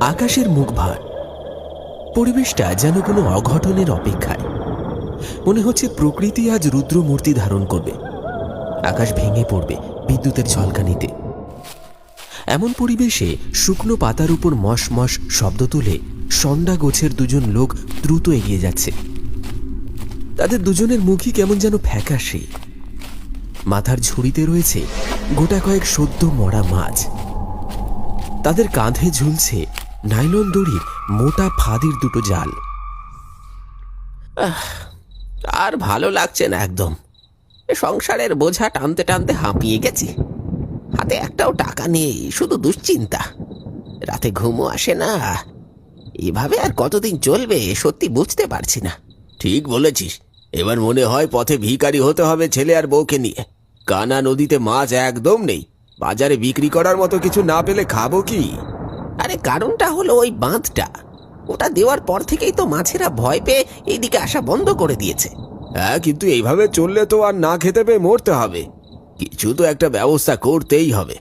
আকাশের মুখ ভার, পরিবেশটা যেন কোনো অঘটনের অপেক্ষায়। মনে হচ্ছে প্রকৃতি আজ রুদ্রমূর্তি ধারণ করবে, আকাশ ভেঙে পড়বে বিদ্যুতের ঝলকানিতে। এমন পরিবেশে শুকনো পাতার উপর মশ মশ শব্দ তুলে সন্ডা গোছের দুজন লোক দ্রুত এগিয়ে যাচ্ছে। তাদের দুজনের মুখই কেমন যেন ফ্যাকাশে। মাথার ঝুড়িতে রয়েছে গোটা কয়েক সদ্য মরা মাছ। তাদের কাঁধে ঝুলছে নাইলন দড়ির মোটা ফাঁদির দুটো জাল। আর ভালো লাগছে না একদম। সংসারের বোঝা টানতে টানতে হাঁপিয়ে গেছি। হাতে একটাও টাকা নেই, শুধু দুশ্চিন্তা। রাতে ঘুমও আসে না। এভাবে আর কতদিন চলবে সত্যি বুঝতে পারছি না। ঠিক বলেছিস, এবার মনে হয় পথে ভিখারি হতে হবে ছেলে আর বউকে নিয়ে। কানা নদীতে মাছ একদম নেই, বাজারে বিক্রি করার মতো কিছু না পেলে খাবো কি? আরে কারণটা হলো ওই বাঁধটা। ওটা দেওয়ার পর থেকেই তো মাছেরা ভয় পেয়ে এইদিকে আসা বন্ধ করে দিয়েছে। হ্যাঁ, কিন্তু এইভাবে চললে তো আর না খেতে পেয়ে মরতে হবে। কিছু তো একটা ব্যবস্থা করতেই হবে।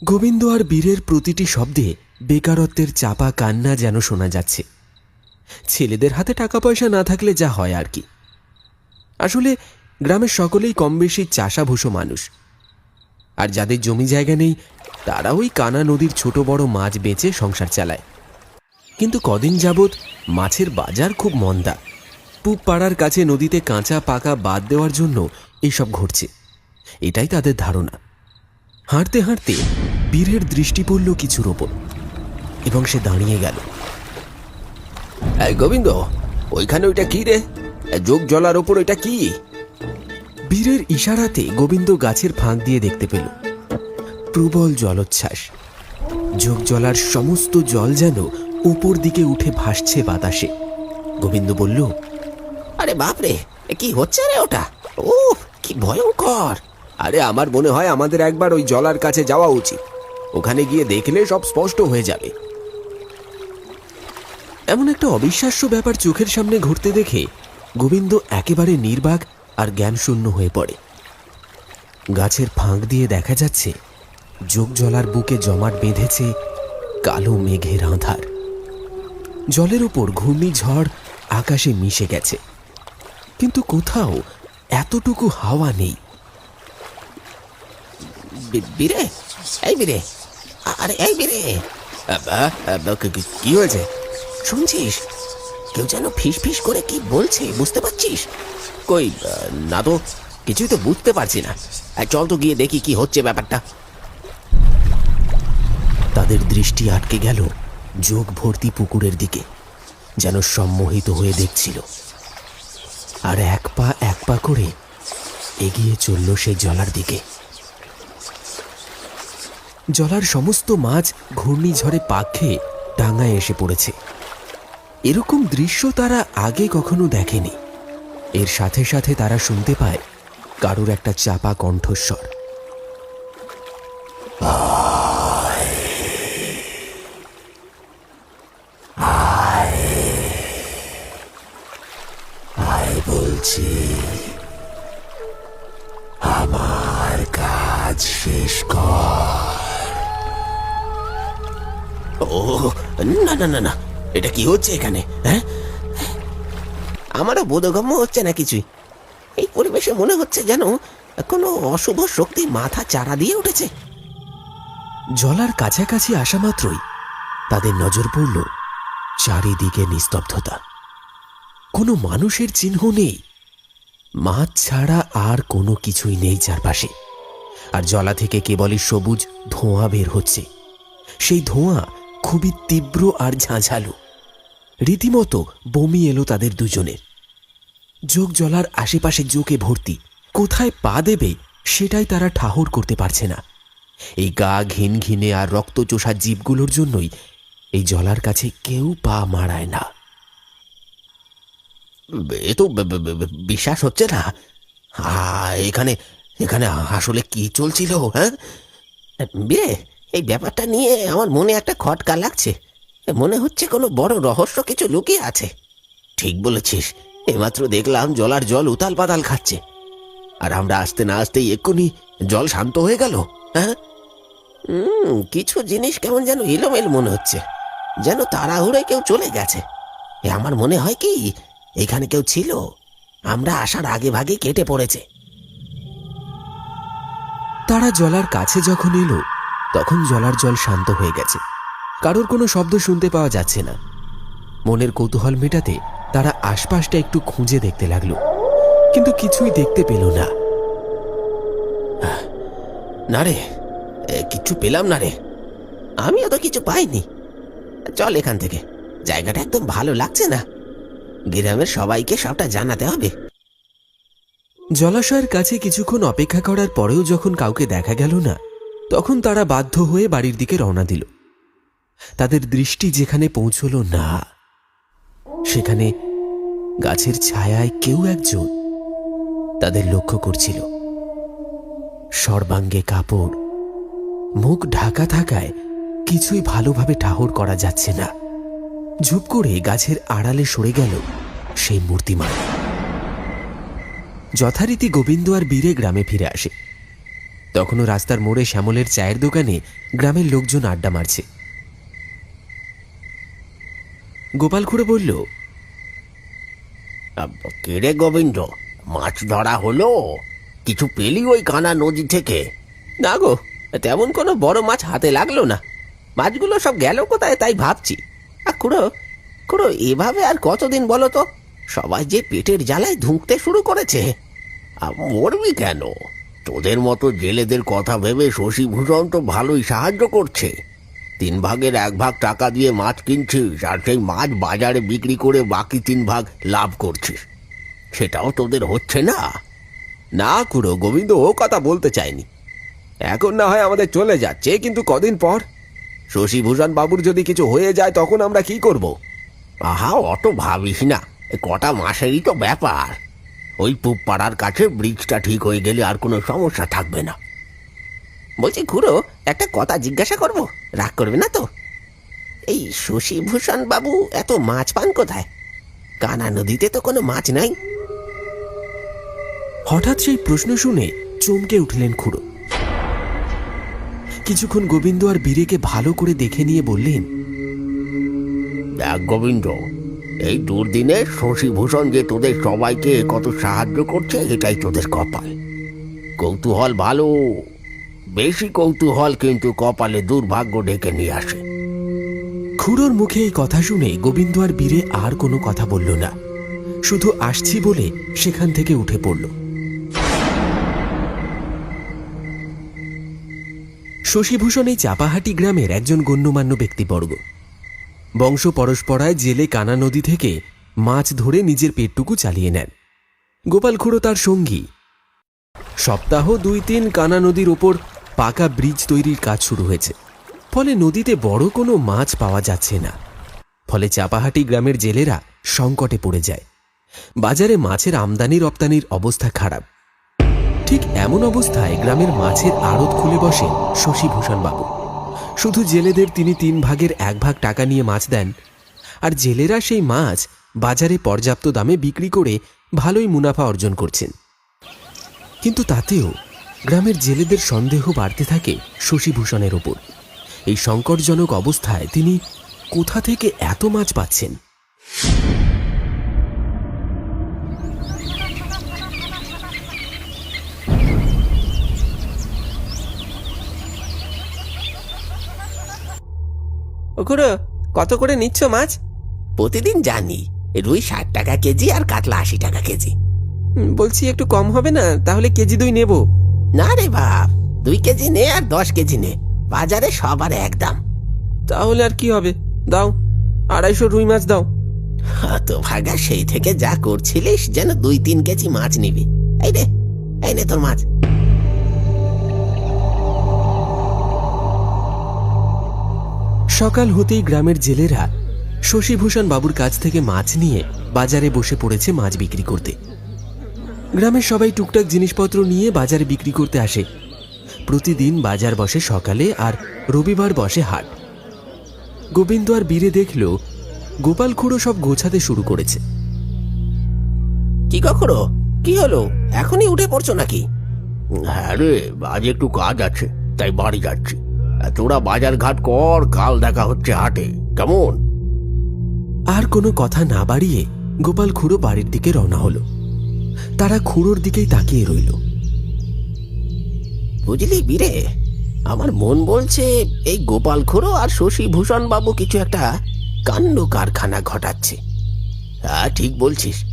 গোবিন্দ আর বীরের প্রতিটি শব্দে বেকারত্বের চাপা কান্না যেন শোনা যাচ্ছে। ছেলেদের হাতে টাকা পয়সা না থাকলে যা হয় আর কি। আসলে গ্রামের সকলেই কম বেশি চাষাভুষো মানুষ, আর যাদের জমি জায়গা নেই তারা ওই কানা নদীর ছোট বড় মাছ বেচে সংসার চালায়। কিন্তু কদিন যাবৎ মাছের বাজার খুব মন্দা। পুব পাড়ার কাছে নদীতে কাঁচা পাকা বাদ দেওয়ার জন্য এইসব ঘটছে, এটাই তাদের ধারণা। হাঁটতে হাঁটতে বীরের দৃষ্টি পড়ল কিছুর ওপর, এবং সে দাঁড়িয়ে গেল। এই গোবিন্দ, ওইখানে ওইটা কি রে? যোগ জলার ওপর ওইটা কি? বীরের ইশারাতে গোবিন্দ গাছের ফাঁক দিয়ে দেখতে পেল প্রবল জলোচ্ছ্বাস। যোগ জলার সমস্ত জল যেন উপর দিকে উঠে ভাসছে বাতাসে। গোবিন্দ বলল, আরে বাপরে, কি হচ্ছে রে ওটা? ও কি ভয়ঙ্কর! আরে আমার মনে হয় আমাদের একবার ওই জলার কাছে যাওয়া উচিত। ওখানে গিয়ে দেখলে সব স্পষ্ট হয়ে যাবে। এমন একটা অবিশ্বাস্য ব্যাপার চোখের সামনে ঘটতে দেখে গোবিন্দ একেবারে নির্বাক আর জ্ঞানশূন্য হয়ে পড়ে। গাছের ফাঁক দিয়ে দেখা যাচ্ছে যোগ জলার বুকে জমাট বেঁধেছে কালো মেঘের আঁধার। জলের উপর ঘূর্ণিঝড় আকাশে মিশে গেছে, কিন্তু কোথাও এতটুকু হাওয়া নেই। বীরে, এই বীরে, আরে এই বীরে, কি হয়েছে? শুনছিস? কেউ যেন ফিস ফিস করে কি বলছে, বুঝতে পারছিস? কই না তো, কিছুই তো বুঝতে পারছি না। চল তো গিয়ে দেখি কি হচ্ছে ব্যাপারটা। তাদের দৃষ্টি আটকে গেল যোগ ভর্তি পুকুরের দিকে, যেন সম্মোহিত হয়ে দেখছিল। আর এক পা করে এগিয়ে চলল সেই জলার দিকে। জলার সমস্ত মাছ ঘূর্ণিঝড়ে পাক খেয়ে ডাঙায় এসে পড়েছে। এরকম দৃশ্য তারা আগে কখনো দেখেনি। এর সাথে সাথে তারা শুনতে পায় কারুর একটা চাপা কণ্ঠস্বর, বলছি, আমার কাজ শেষ কর। ও না না না না, এটা কি হচ্ছে এখানে? হ্যাঁ, আমারও বোধগম্য হচ্ছে না কিছুই। এই পরিবেশে মনে হচ্ছে যেন কোনো অশুভ শক্তি মাথা চারা দিয়ে উঠেছে। জলার কাছাকাছি আসা মাত্রই তাদের নজর পড়ল চারিদিকে নিস্তব্ধতা। কোনো মানুষের চিহ্ন নেই, মাছ ছাড়া আর কোনো কিছুই নেই চারপাশে। আর জলা থেকে কেবলই সবুজ ধোঁয়া বের হচ্ছে। সেই ধোঁয়া খুবই তীব্র আর ঝাঁঝালো। রীতিমতো বমি এলো তাদের দুজনের। যোগ জলার আশেপাশে জোকে ভর্তি, কোথায় পা দেবে সেটাই তারা ঠাহর করতে পারছে না। এই গা ঘিন ঘিনে আর রক্তচোষা জীবগুলোর জন্যই এই জলার কাছে কেউ পা মারায় না। এ তো বিশ্বাস হচ্ছে না। এখানে এখানে আসলে কি চলছিল? হ্যাঁ বিরে, এই ব্যাপারটা নিয়ে আমার মনে একটা খটকা লাগছে। মনে হচ্ছে কোনো বড় রহস্য কিছু লুকিয়ে আছে। ঠিক বলেছিস, এইমাত্র দেখলাম জলার জল উতাল পাতাল খাচ্ছে, আর আমরা আসতে না আসতেই এক্ষুনি জল শান্ত হয়ে গেল। হ্যাঁ, কিছু জিনিস কেমন যেন এলোমেলো মনে হচ্ছে, যেন তাড়াহুড়োয় কেউ চলে গেছে। আমার মনে হয় কি এখানে কেউ ছিল, আমরা আসার আগে ভাগে কেটে পড়েছে। তারা জলার কাছে যখন এলো তখন জলার জল শান্ত হয়ে গেছে, কারোর কোনো শব্দ শুনতে পাওয়া যাচ্ছে না। মনের কৌতূহল মেটাতে তারা আশপাশটা একটু খুঁজে দেখতে লাগলো, কিন্তু কিছুই দেখতে পেল না। না রে, কিচ্ছু পেলাম না রে। আমিও তো কিছু পাইনি। চল এখান থেকে, জায়গাটা একদম ভালো লাগছে না। গ্রামের সবাইকে সবটা জানাতে হবে। জলাশয়ের কাছে কিছুক্ষণ অপেক্ষা করার পরেও যখন কাউকে দেখা গেল না, তখন তারা বাধ্য হয়ে বাড়ির দিকে রওনা দিল। তাদের দৃষ্টি যেখানে পৌঁছল না, সেখানে গাছের ছায়ায় কেউ একজন তাদের লক্ষ্য করছিল। সর্বাঙ্গে কাপড়, মুখ ঢাকা থাকায় কিছুই ভালোভাবে ঠাহর করা যাচ্ছে না। ঝুপ করে গাছের আড়ালে সরে গেল সেই মূর্তিমান। যথারীতি গোবিন্দ আর বীরে গ্রামে ফিরে আসে। তখনও রাস্তার মোড়ে শ্যামলের চায়ের দোকানে গ্রামের লোকজন আড্ডা মারছে। গোপাল খুড়ো বলল, কেরে গোবিন্দ, মাছ ধরা হলো? কিছু পেলি ওই কানা নদী থেকে? না গো, তেমন কোনো বড় মাছ হাতে লাগলো না। মাছগুলো সব গেল কোথায় তাই ভাবছি। আর খুড়ো খুড়ো, এভাবে আর কতদিন বলো তো? সবাই যে পেটের জ্বালায় ধুঁকতে শুরু করেছে। মরবি কেন? তোদের মতো জেলেদের কথা ভেবে শশীভূষণ তো ভালোই সাহায্য করছে। 3 ভাগের 1 ভাগ টাকা দিয়ে মাছ কিনছিস, আর সেই মাছ বাজারে বিক্রি করে বাকি 3 ভাগ লাভ করছিস। সেটাও তোদের হচ্ছে না? না খুড়ো, গোবিন্দ ও কথা বলতে চায়নি। এখন না হয় আমাদের চলে যাচ্ছে, কিন্তু কদিন পর শশীভূষণ বাবুর যদি কিছু হয়ে যায় তখন আমরা কি করব? আহা, অত ভাবিস না, কটা মাসেরই তো ব্যাপার। ওই পুবপাড়ার কাছে ব্রিজটা ঠিক হয়ে গেলে আর কোনো সমস্যা থাকবে না। বলছি খুড়ো, একটা কথা জিজ্ঞাসা করব, রাগ করবে না তো? এই শশীভূষণ বাবু এত মাছ পান কোথায়? কানা নদীতে তো কোনো মাছ নাই। হঠাৎ সেই প্রশ্ন শুনে চমকে উঠলেন খুড়ো। কিছুক্ষণ গোবিন্দ আর বীরেকে ভালো করে দেখে নিয়ে বললেন, দেখ গোবিন্দ, এই দুর্দিনে শশীভূষণ যে তোদের সবাইকে কত সাহায্য করছে, এটাই তোদের কপাল। কৌতূহল ভালো, বেশি কৌতূহল কিন্তু কপালে দুর্ভাগ্য ডেকে নিয়ে আসে। খুড়োর মুখে এই কথা শুনে গোবিন্দ আর বীরে আর কোনো কথা বলল না, শুধু আসছি বলে সেখান থেকে উঠে পড়ল। শশীভূষণ এই চাপাহাটি গ্রামের একজন গণ্যমান্য ব্যক্তিবর্গ। বংশ পরস্পরায় জেলে কানা নদী থেকে মাছ ধরে নিজের পেটটুকু চালিয়ে নেন। গোপাল খুড়ো তার সঙ্গী। সপ্তাহ 2-3 কানা নদীর ওপর পাকা ব্রিজ তৈরির কাজ শুরু হয়েছে, ফলে নদীতে বড় কোনো মাছ পাওয়া যাচ্ছে না। ফলে চাপাহাটি গ্রামের জেলেরা সংকটে পড়ে যায়। বাজারে মাছের আমদানি রপ্তানির অবস্থা খারাপ। ঠিক এমন অবস্থায় গ্রামের মাছের আড়ত খুলে বসেন শশীভূষণ বাবু। শুধু জেলেদের তিনি 3 ভাগের 1 ভাগ টাকা নিয়ে মাছ দেন, আর জেলেরা সেই মাছ বাজারে পর্যাপ্ত দামে বিক্রি করে ভালোই মুনাফা অর্জন করছেন। কিন্তু তাতেও গ্রামের জেলেদের সন্দেহ বাড়তে থাকে শশীভূষণের ওপর। এই সংকটজনক অবস্থায় তিনি কোথা থেকে এত মাছ পাচ্ছেন? খুড়ো, কত করে নিচ্ছ মাছ? প্রতিদিন জানি, রুই 60 টাকা কেজি আর কাতলা 80 টাকা কেজি। বলছি একটু কম হবে না? তাহলে কেজি 2 নেব। না রে বাপ, 2 কেজি নে আর 10 কেজি নে, বাজারে সবার এক দাম। তাহলে আর কি হবে, দাও 250 রুই মাছ দাও। তো ভাগা, সেই থেকে যা করছিলিস যেন 2-3 কেজি মাছ নিবি। এই রে, এই নে তোর মাছ। সকাল হতেই গ্রামের জেলেরা শশীভূষণ বাবুর কাছ থেকে মাছ নিয়ে বাজারে বসে পড়েছে মাছ বিক্রি করতে। গ্রামের সবাই টুকটাক জিনিসপত্র নিয়ে বাজারে বিক্রি করতে আসে। প্রতিদিন বাজার বসে সকালে, আর রবিবার বসে হাট। গোবিন্দ আর বীরে দেখল গোপাল খুড়ো সব গোছাতে শুরু করেছে। কি খুড়ো, কি হলো, এখনই উঠে পড়ছো নাকি? হ্যাঁ রে, আজ একটু কাজ আছে, তাই বাড়ি যাচ্ছি। তোরা বাজার ঘাট কর, কাল দেখা হচ্ছে হাটে, কেমন? আর কোনো কথা না বাড়িয়ে গোপাল খুড়ো বাড়ির দিকে রওনা হলো। তারা খুড়োর দিকেই তাকিয়ে রইল। বুঝলি বীরে, আমার মন বলছে এই গোপাল খুড়ো আর শশীভূষণ বাবু কিছু একটা কাণ্ড কারখানা ঘটাচ্ছে। হ্যাঁ, ঠিক বলছিস।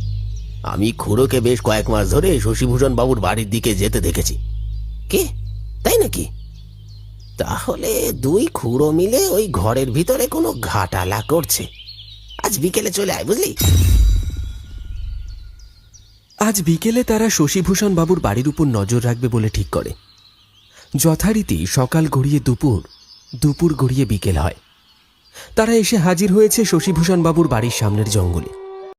আমি খুড়োকে বেশ কয়েক মাস ধরে শশীভূষণ বাবুর বাড়ির দিকে যেতে দেখেছি। কে, তাই নাকি? তাহলে দুই খুড়ো মিলে ওই ঘরের ভিতরে কোনো ঘাটালা করছে। আজ বিকেলে চলে আয়, বুঝলি? আজ বিকেলে তারা শশীভূষণ বাবুর বাড়ির উপর নজর রাখবে বলে ঠিক করে। যথারীতি সকাল গড়িয়ে দুপুর, দুপুর গড়িয়ে বিকেল হয়। তারা এসে হাজির হয়েছে শশীভূষণ বাবুর বাড়ির সামনের জঙ্গলে।